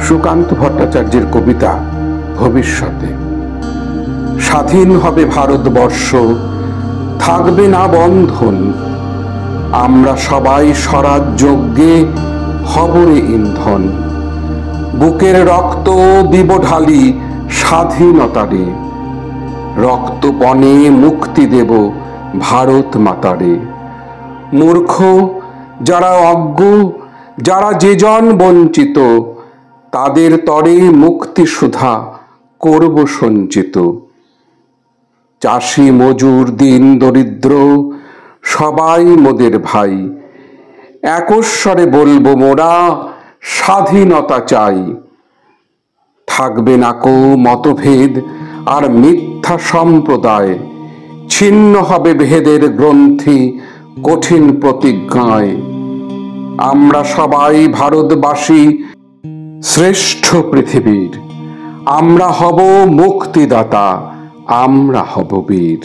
সুকান্ত ভট্টাচার্যের কবিতা ভবিষ্যতে। স্বাধীন হবে ভারতবর্ষ, থাকবে না বন্ধন, আমরা সবাই স্বরাজ্যজ্ঞে হবরে ইন্ধন। বুকের রক্ত দিব ঢালি স্বাধীনতারে, রক্তপণে মুক্তি দেব ভারত মাতারে। মূর্খ যারা অজ্ঞ, যারা যেজন বঞ্চিত, তাদের তরে মুক্তি সুধা করব সঞ্চিত। চাষি মজুর দিন দরিদ্র সবাই মোদের ভাই, একস্বরে বলবো মোরা স্বাধীনতা চাই। থাকবে না কো মতভেদ আর মিথ্যা সম্প্রদায়, ছিন্ন হবে ভেদের গ্রন্থি কঠিন প্রতিজ্ঞায়। আমরা সবাই ভারতবাসী শ্রেষ্ঠ পৃথিবীর, আমরা হব মুক্তিদাতা, আমরা হব বীর।